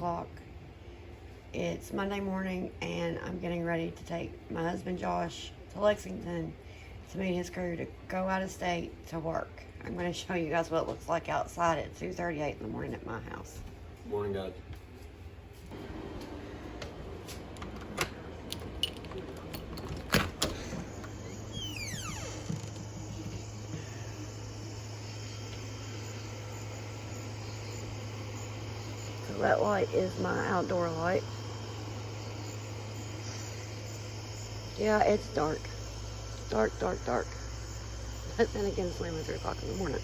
o'clock. It's Monday morning, and I'm getting ready to take my husband Josh to Lexington to meet his crew to go out of state to work. I'm going to show you guys what it looks like outside at 2:38 in the morning at my house. Morning, guys. So that light is my outdoor light. Yeah, it's dark. Dark. But then again, it's only 3 o'clock in the morning.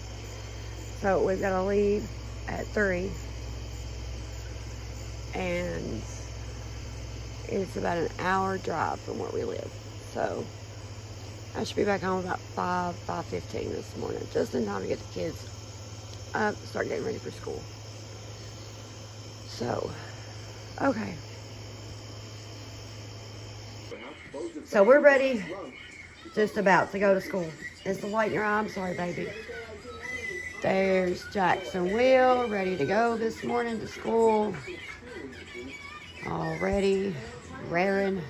So we've got to leave at 3. And it's about an hour drive from where we live. So I should be back home about 5:15 this morning. Just in time to get the kids up, start getting ready for school. So, okay. So we're ready, just about to go to school. Is the light in your eye? I'm sorry, baby. There's Jackson Will, ready to go this morning to school. All ready, raring,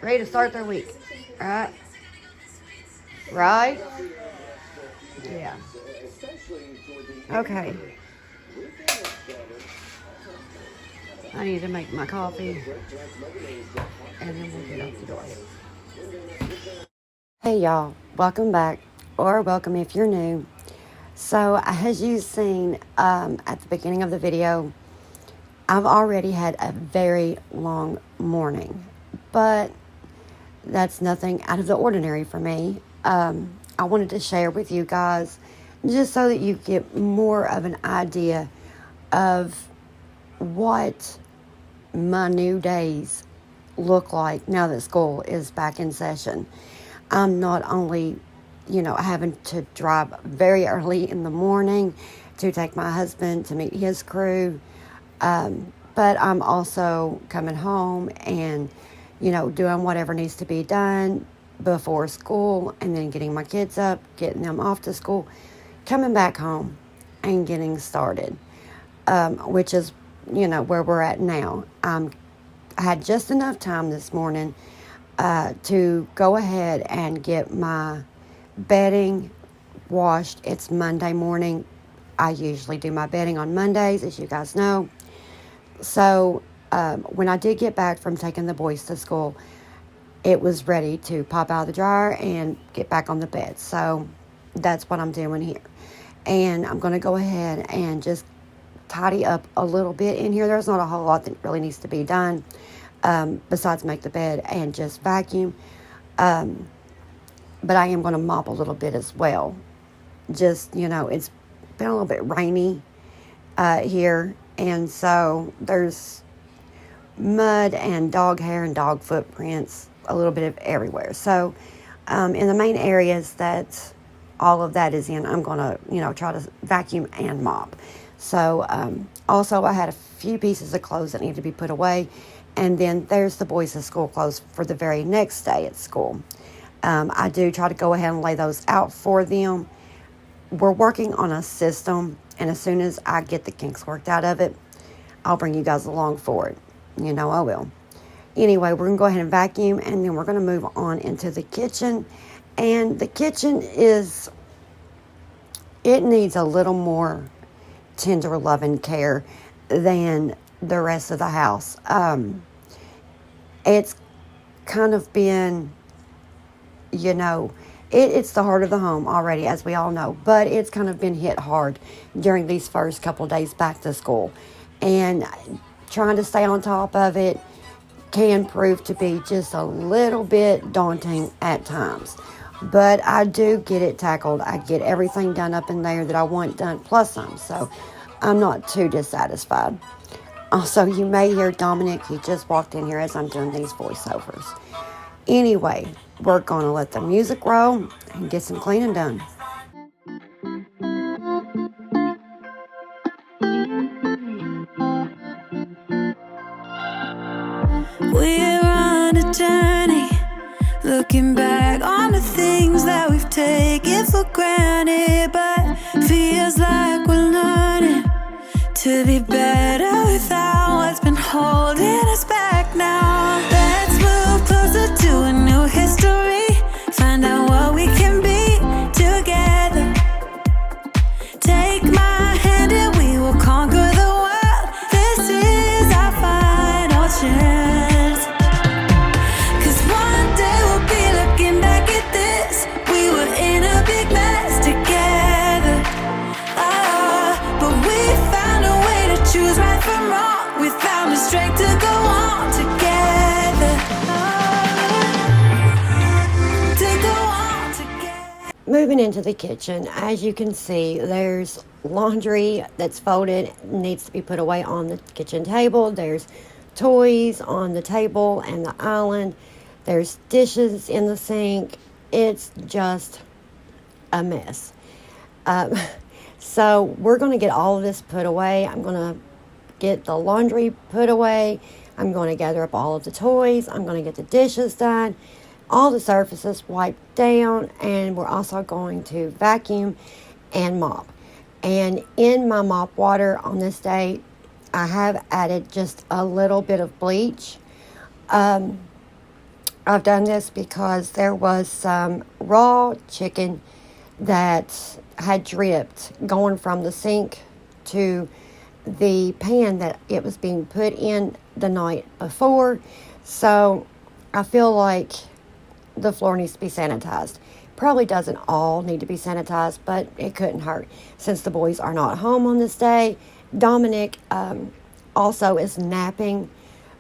ready to start their week, right? Right? Yeah. Okay. I need to make my coffee, and then we'll get out the door. Hey y'all, welcome back, or welcome if you're new. So as you've seen at the beginning of the video, I've already had a very long morning, but that's nothing out of the ordinary for me. I wanted to share with you guys just so that you get more of an idea of what my new days look like now that school is back in session. I'm not only, having to drive very early in the morning to take my husband to meet his crew, but I'm also coming home and, doing whatever needs to be done before school, and then getting my kids up, getting them off to school, coming back home and getting started, which is where we're at now. I had just enough time this morning to go ahead and get my bedding washed. It's Monday morning. I usually do my bedding on Mondays, as you guys know. So when I did get back from taking the boys to school, it was ready to pop out of the dryer and get back on the bed. So that's what I'm doing here. And I'm going to go ahead and just tidy up a little bit in here. There's not a whole lot that really needs to be done besides make the bed and just vacuum. But I am going to mop a little bit as well. Just, it's been a little bit rainy here, and so there's mud and dog hair and dog footprints a little bit of everywhere. So in the main areas that all of that is in, I'm going to, try to vacuum and mop. So, also I had a few pieces of clothes that need to be put away. And then there's the boys' school clothes for the very next day at school. I do try to go ahead and lay those out for them. We're working on a system, and as soon as I get the kinks worked out of it, I'll bring you guys along for it. I will. Anyway, we're going to go ahead and vacuum, and then we're going to move on into the kitchen. And the kitchen it needs a little more tender love and care than the rest of the house. It's kind of been, it's the heart of the home already, as we all know, but it's kind of been hit hard during these first couple days back to school. And trying to stay on top of it can prove to be just a little bit daunting at times. But I do get it tackled. I get everything done up in there that I want done, plus some. So I'm not too dissatisfied. Also, you may hear Dominic. He just walked in here as I'm doing these voiceovers. Anyway, we're going to let the music roll and get some cleaning done. We're on a journey, looking back on the things that we've taken for granted, but feels like we're learning to be better without what's been holding us back now. Let's move closer to a new history, find out what we can be together. Take my hand and we will conquer the world. This is our final chance. 'Cause one day we'll be looking back at this. We were in a big mess together. But we found a way to choose right from wrong. We found the strength to go on together. To go on together. Moving into the kitchen, as you can see, there's laundry that's folded, needs to be put away on the kitchen table. There's toys on the table and the island. There's dishes in the sink. It's just a mess. So we're going to get all of this put away. I'm going to get the laundry put away. I'm going to gather up all of the toys. I'm going to get the dishes done, all the surfaces wiped down, and we're also going to vacuum and mop. And in my mop water on this day, I have added just a little bit of bleach. I've done this because there was some raw chicken that had dripped going from the sink to the pan that it was being put in the night before. So I feel like the floor needs to be sanitized. Probably doesn't all need to be sanitized, but it couldn't hurt. Since the boys are not home on this day, Dominic also is napping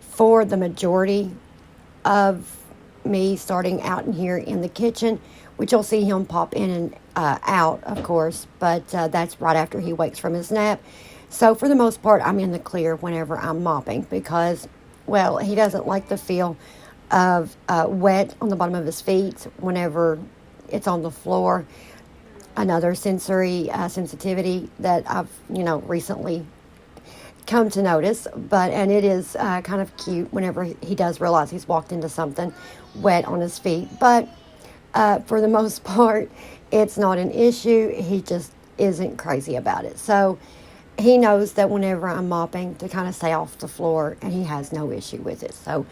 for the majority of me starting out in here in the kitchen, which you'll see him pop in and out, of course, but that's right after he wakes from his nap. So for the most part, I'm in the clear whenever I'm mopping because, well, he doesn't like the feel of wet on the bottom of his feet whenever it's on the floor. Another sensory sensitivity that I've, recently come to notice, and it is kind of cute whenever he does realize he's walked into something wet on his feet. But for the most part, it's not an issue. He just isn't crazy about it. So he knows that whenever I'm mopping to kind of stay off the floor, and he has no issue with it. So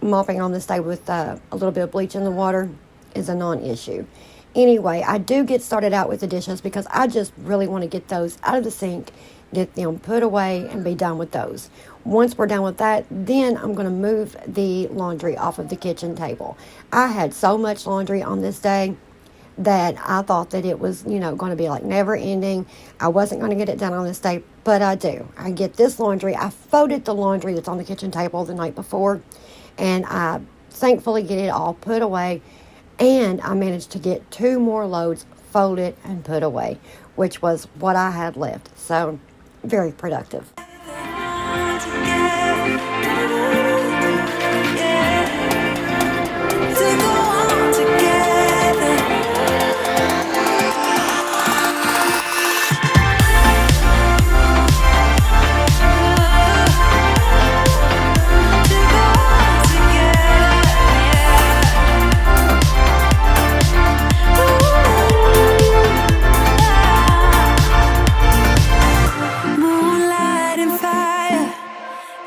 mopping on this day with a little bit of bleach in the water is a non-issue. Anyway, I do get started out with the dishes because I just really want to get those out of the sink, get them put away, and be done with those. Once we're done with that, then I'm going to move the laundry off of the kitchen table. I had so much laundry on this day that I thought that it was, going to be like never ending. I wasn't going to get it done on this day, but I do. I get this laundry. I folded the laundry that's on the kitchen table the night before, and I thankfully get it all put away, and I managed to get 2 more loads folded and put away, which was what I had left. So very productive.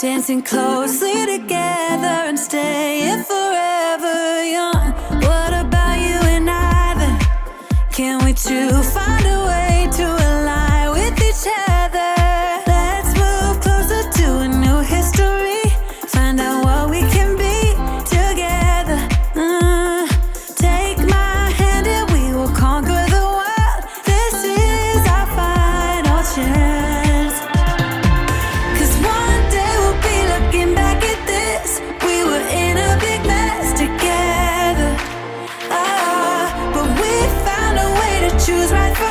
Dancing closely together and staying forever young. What about you and I then? Can we two find a way to align with each other? Let's move closer to a new history, find out what we can be together. Take my hand and we will conquer the world. This is our final chance. Choose right from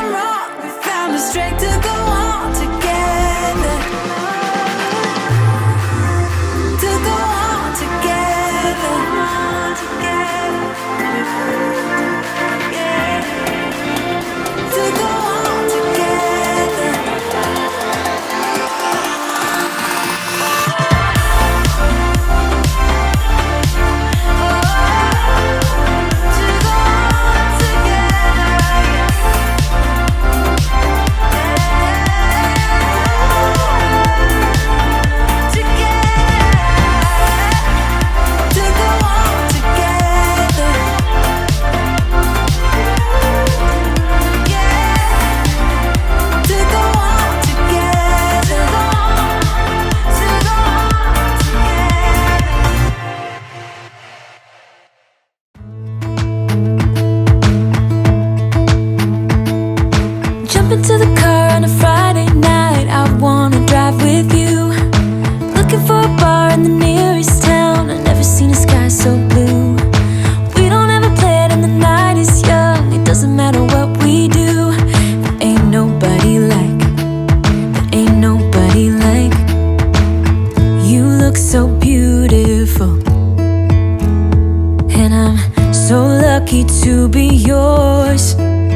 lucky to be yours. And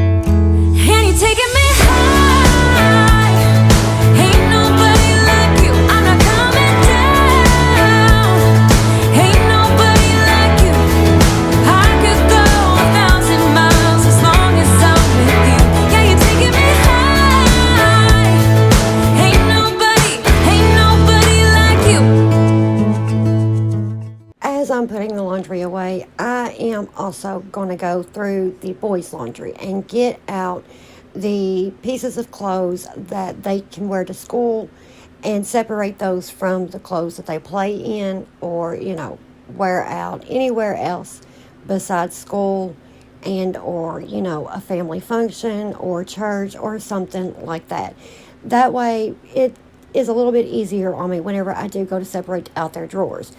you're taking me high. Ain't nobody like you. I'm not coming down. Ain't nobody like you. I could go 1,000 miles as long as I'm with you. Yeah, you're taking me high. Ain't nobody like you. As I'm putting the laundry away, I am also going to go through the boys' laundry and get out the pieces of clothes that they can wear to school and separate those from the clothes that they play in or, wear out anywhere else besides school and or, a family function or church or something like that. That way it is a little bit easier on me whenever I do go to separate out their drawers.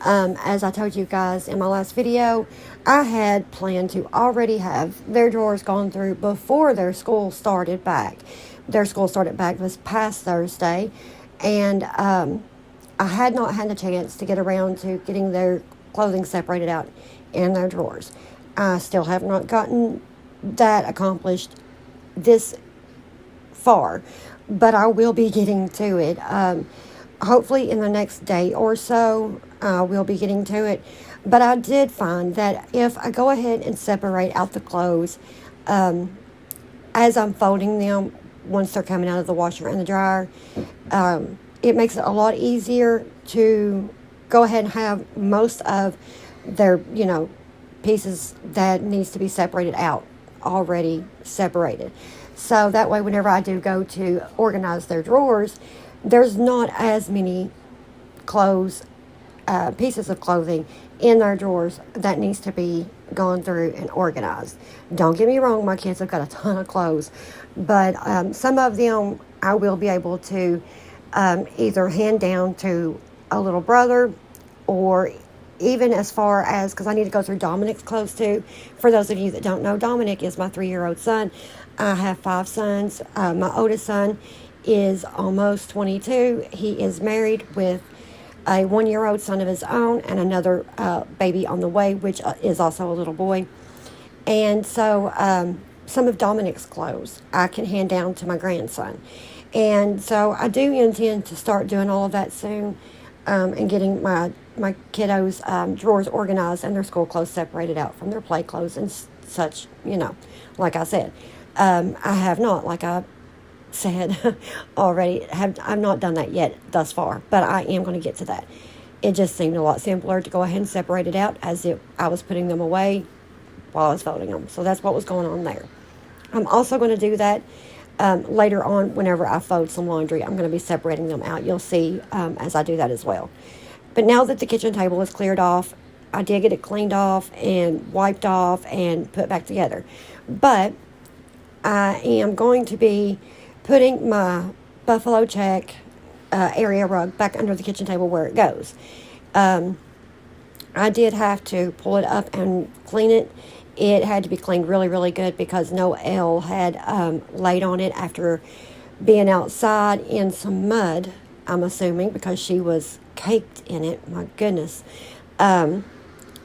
As I told you guys in my last video, I had planned to already have their drawers gone through before their school started back. Their school started back this past Thursday, and I had not had a chance to get around to getting their clothing separated out in their drawers. I still have not gotten that accomplished this far, but I will be getting to it. Hopefully in the next day or so, we'll be getting to it. But I did find that if I go ahead and separate out the clothes as I'm folding them once they're coming out of the washer and the dryer, it makes it a lot easier to go ahead and have most of their, pieces that needs to be separated out already separated. So that way, whenever I do go to organize their drawers, there's not as many pieces of clothing in their drawers that needs to be gone through and organized. Don't get me wrong, my kids have got a ton of clothes, but some of them I will be able to either hand down to a little brother, or even as far as, because I need to go through Dominic's clothes too. For those of you that don't know, Dominic is my 3-year-old son. I have 5 sons. My oldest son is almost 22. He is married with a 1-year-old son of his own and another baby on the way, which is also a little boy. And so some of Dominic's clothes I can hand down to my grandson. And so I do intend to start doing all of that soon, and getting my kiddos' drawers organized and their school clothes separated out from their play clothes and such, like I said. I have not, like I said already, I've not done that yet thus far, but I am going to get to that. It just seemed a lot simpler to go ahead and separate it out as if I was putting them away while I was folding them. So that's what was going on there. I'm also going to do that later on whenever I fold some laundry. I'm going to be separating them out. You'll see as I do that as well. But now that the kitchen table is cleared off, I did get it cleaned off and wiped off and put back together. But I am going to be putting my buffalo check area rug back under the kitchen table where it goes. I did have to pull it up and clean it. It had to be cleaned really, really good because Noelle had laid on it after being outside in some mud, I'm assuming, because she was caked in it. My goodness. And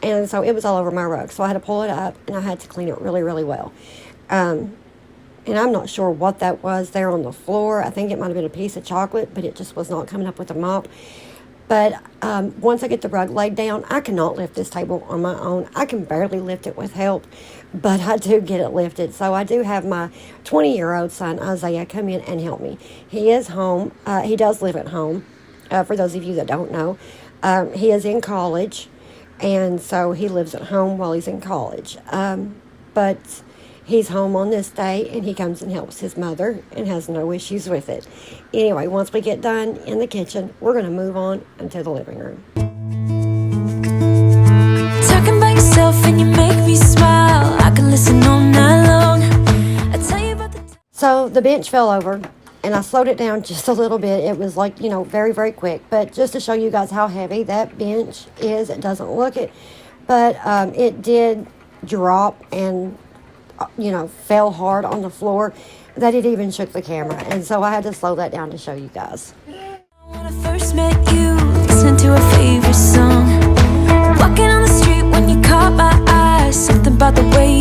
so it was all over my rug. So I had to pull it up and I had to clean it really, really well. And I'm not sure what that was there on the floor. I think it might have been a piece of chocolate, but it just was not coming up with a mop. But once I get the rug laid down, I cannot lift this table on my own. I can barely lift it with help, but I do get it lifted. So I do have my 20-year-old son, Isaiah, come in and help me. He is home. He does live at home, for those of you that don't know. He is in college, and so he lives at home while he's in college. But he's home on this day, and he comes and helps his mother and has no issues with it. Anyway, once we get done in the kitchen, we're going to move on into the living room. Talking about yourself and you make me smile. I can listen all night long. I tell you about the So the bench fell over, and I slowed it down just a little bit. It was like, very, very quick. But just to show you guys how heavy that bench is, it doesn't look it. But it did drop and fell hard on the floor that it even shook the camera. And so I had to slow that down to show you guys. When I first met you, listening to a favorite song, walking on the street when you caught my eyes, something about the way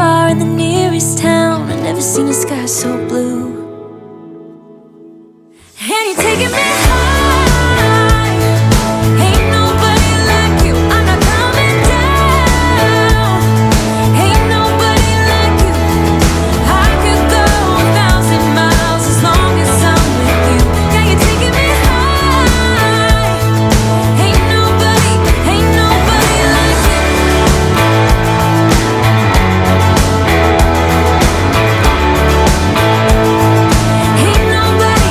car in the nearest town. I've never seen a sky so blue. And you're taking me high. Ain't nobody like you. I'm not coming down. Ain't nobody like you. I could go 1,000 miles as long as I'm with you. Yeah, you're taking me high. Ain't nobody like you. Ain't nobody like you. Ain't nobody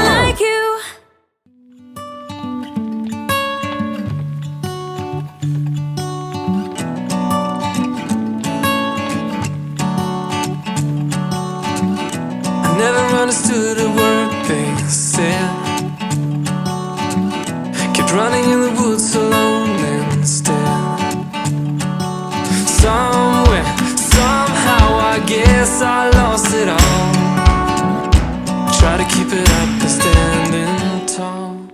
like you. I never understood a word they said. Kept running in the woods alone instead. Somewhere, somehow, I guess I lost it all. Try to keep it up and standing tall.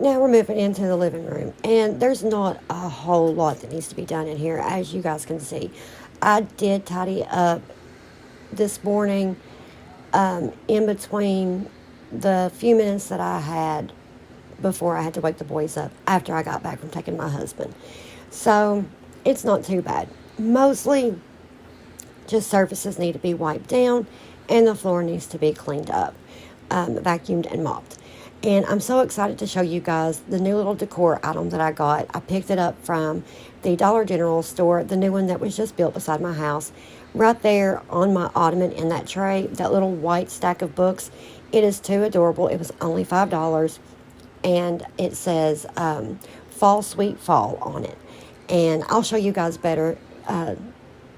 Now we're moving into the living room, and there's not a whole lot that needs to be done in here, as you guys can see. I did tidy up this morning in between the few minutes that I had before I had to wake the boys up after I got back from taking my husband. So it's not too bad. Mostly just surfaces need to be wiped down and the floor needs to be cleaned up, vacuumed and mopped. And I'm so excited to show you guys the new little decor item that I got. I picked it up from the Dollar General store, the new one that was just built beside my house. Right there on my ottoman in that tray, that little white stack of books. It is too adorable. It was only $5. And it says Fall Sweet Fall on it. And I'll show you guys better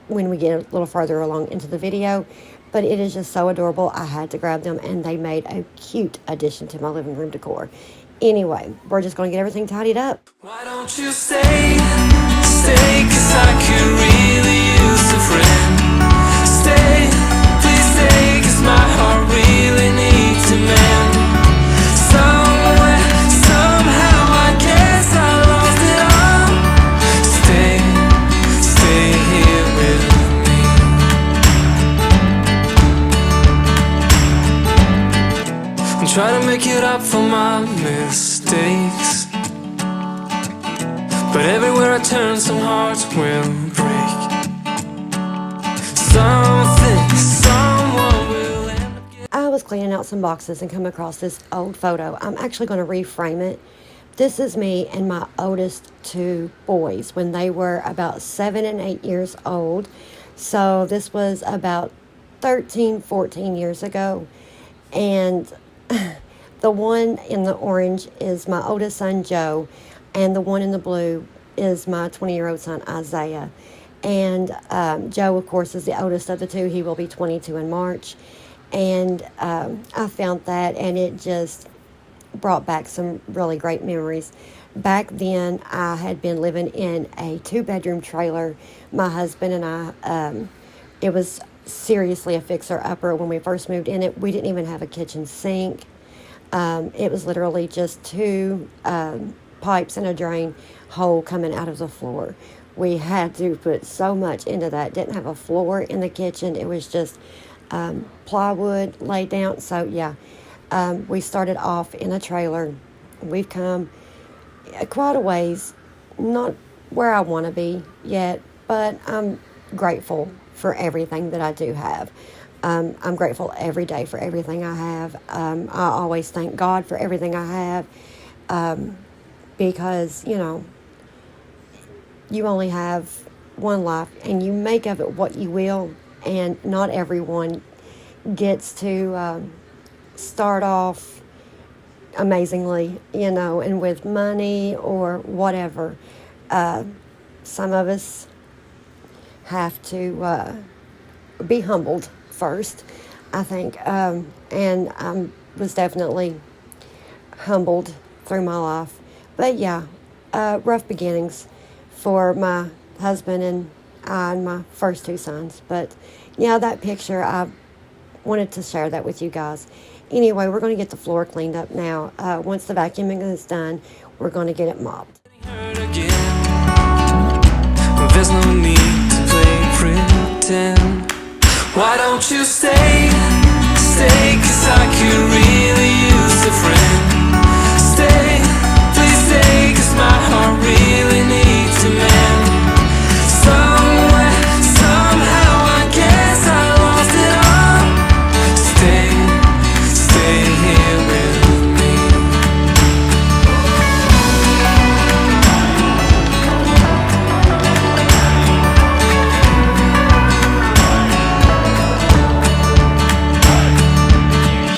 when we get a little further along into the video. But it is just so adorable. I had to grab them, and they made a cute addition to my living room decor. Anyway, we're just going to get everything tidied up. Why don't you stay, 'cause I could really use a friend. Stay, please stay, 'cause my heart really needs a man. Somewhere, somehow, I guess I lost it all. Stay here with me. I'm trying to make it up for my mistakes, but everywhere I turn, some hearts will break. Someone will end up getting. I was cleaning out some boxes and come across this old photo. I'm actually going to reframe it. This is me and my oldest two boys when they were about 7 and 8 years old. So this was about 13, 14 years ago. And the one in the orange is my oldest son, Joe. And the one in the blue is my 20-year-old son, Isaiah. And Joe, of course, is the oldest of the two. He will be 22 in March. And I found that, and it just brought back some really great memories. Back then, I had been living in a 2-bedroom trailer. My husband and I, it was seriously a fixer-upper when we first moved in it. We didn't even have a kitchen sink. It was literally just 2 pipes and a drain hole coming out of the floor. We had to put so much into that. Didn't have a floor in the kitchen. It was just plywood laid down. So yeah, we started off in a trailer. We've come quite a ways, not where I want to be yet, but I'm grateful for everything that I do have. I'm grateful every day for everything I have. I always thank God for everything I have, because, you know, you only have one life, and you make of it what you will, and not everyone gets to start off amazingly, you know, and with money or whatever. Some of us have to be humbled first, I think, and I was definitely humbled through my life. But yeah, rough beginnings for my husband and I and my first 2 sons. But yeah, that picture, I wanted to share that with you guys. Anyway, we're going to get the floor cleaned up now. Once the vacuuming is done, we're going to get it mopped. Hurt again. Well, there's no need to play pretend. Why don't you stay, stay, 'cause I could really use a friend. Stay, please stay, 'cause my heart really needs a man. Somewhere, somehow, I guess I lost it all. Stay, stay here with me.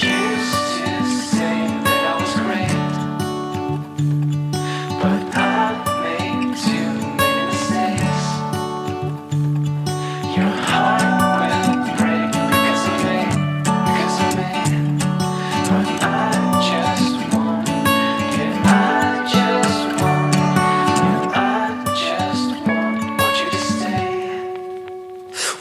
You used to say that I was great, but I made too many mistakes. Your heart will break because of me, because of me. But I just want, yeah, I just want, yeah, I just want you to stay.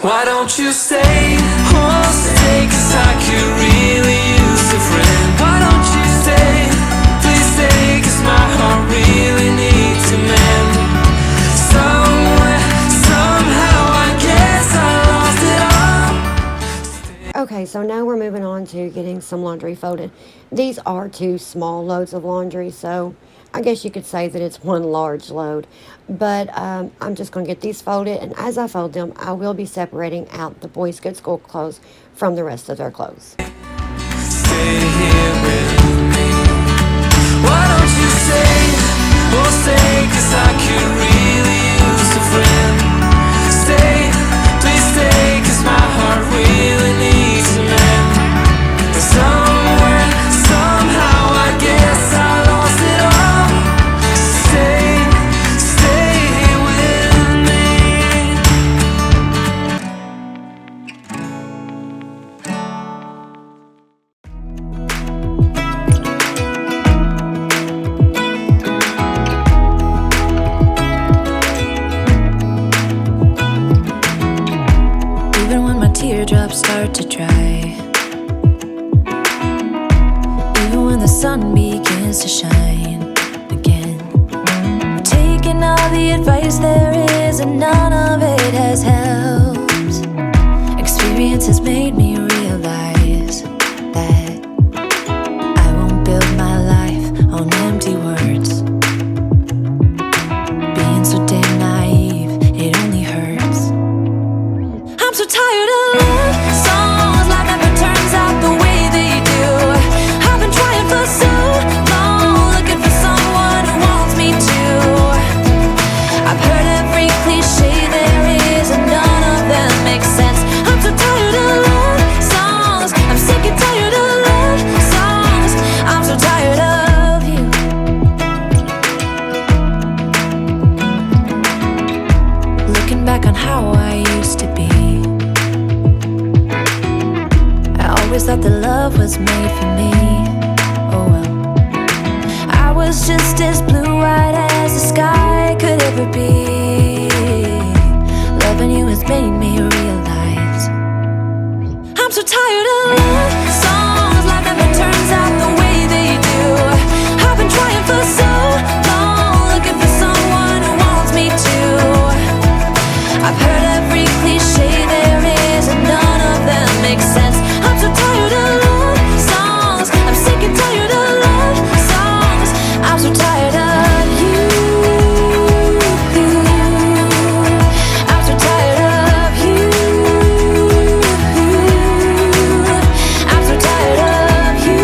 Why don't you stay? Oh, stay, 'cause I could really use a friend. Why don't you stay? Please stay, 'cause my heart really needs a man. Somewhere, somehow, I guess I lost it all. Okay, so now we're moving on to getting some laundry folded. These are 2 small loads of laundry, so I guess you could say that it's 1 large load. But I'm just going to get these folded, and as I fold them, I will be separating out the boys' good school clothes from the rest of their clothes. Stay here with me. Why don't you stay? Oh, stay, 'cause I could really use a friend. Stay, please stay, 'cause my heart really needs a man. Somewhere, somehow, I guess I lost it all. Stay, stay with me. Even when my teardrops start to dry, even when the sun begins to shine again, taking all the advice there is and none of it has helped. Experience has made me realize that I won't build my life on empty words. Being so damn naive, it only hurts. I'm so tired of love songs, life never turns out the way they do. I've been trying for so long, looking for someone who wants me to. I've heard every cliche there is and none of them make sense. I'm so tired of love songs, I'm sick and tired of love songs. I'm so tired of you. Looking back on how I used to be, I always thought that love was made for me. Oh well, I was just as blue-eyed as the sky could ever be. Loving you has made me realize I'm so tired of love songs, life never turns out the way they do. I've been trying for so long, looking for someone who wants me to. I've heard every cliche there is and none of them make sense. I'm so tired of love songs, I'm sick and tired of love songs. I'm so tired of you. I'm so tired of you. I'm so tired of you.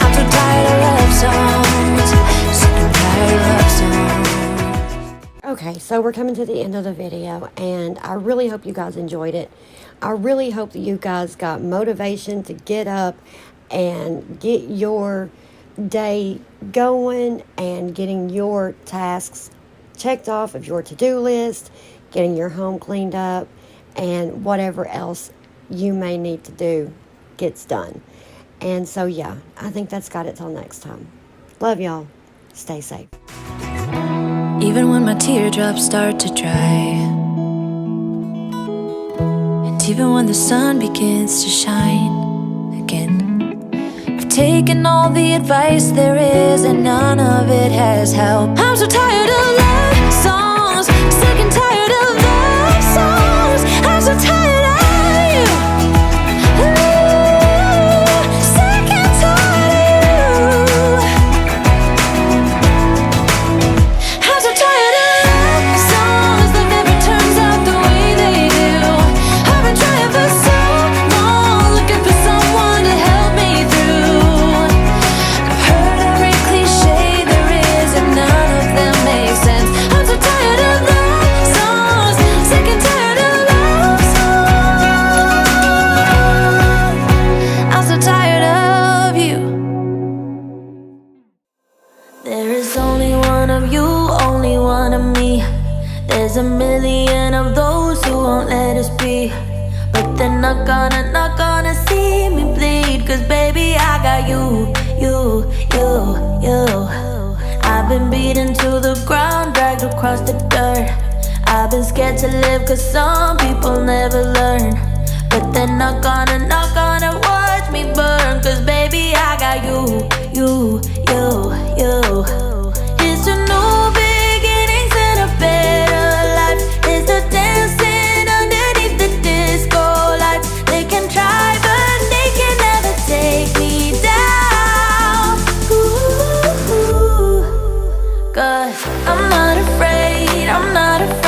I'm so tired of love songs, sick and tired of love songs. Okay, so we're coming to the end of the video, and I really hope you guys enjoyed it. I really hope that you guys got motivation to get up and get your day going and getting your tasks checked off of your to-do list, getting your home cleaned up, and whatever else you may need to do gets done. And so, yeah, I think that's got it till next time. Love y'all. Stay safe. Even when my teardrops start to dry, even when the sun begins to shine again. I've taken all the advice there is, and none of it has helped. I'm so tired of love songs, sick and tired of love songs. I'm so tired of you. Ooh, sick and tired of you. I'm so tired of love songs that never turns out the way they do. I've been trying for so long, looking for someone to help me through. I've heard every cliche there is, and none of them make sense. I'm so tired of love songs, sick and tired of love songs. I'm so tired of you. There is only one of you, only one of me. There's a million of those who won't let us be, but they're not gonna see me bleed. 'Cause baby, I got you. I've been beaten to the ground, dragged across the dirt. I've been scared to live 'cause some people never learn. But they're not gonna watch me burn. 'Cause baby, I got you. It's a new beginnings and a better life. It's the dancing underneath the disco lights. They can try, but they can never take me down. Ooh, 'cause I'm not afraid, I'm not afraid.